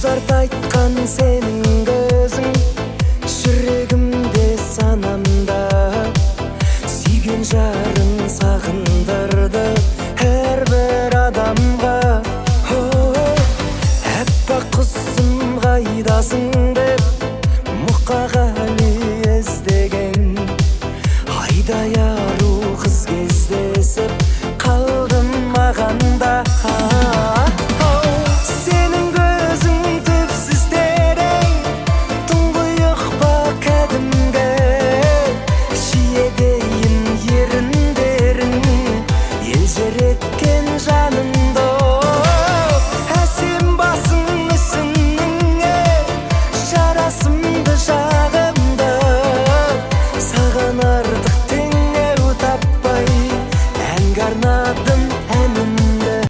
Музарт айтқан сенің көзің жүрегімде санамда. Сүйген жарың сағындырды әрбір адамға. Аппақ құсым қайдасың деп мұқаға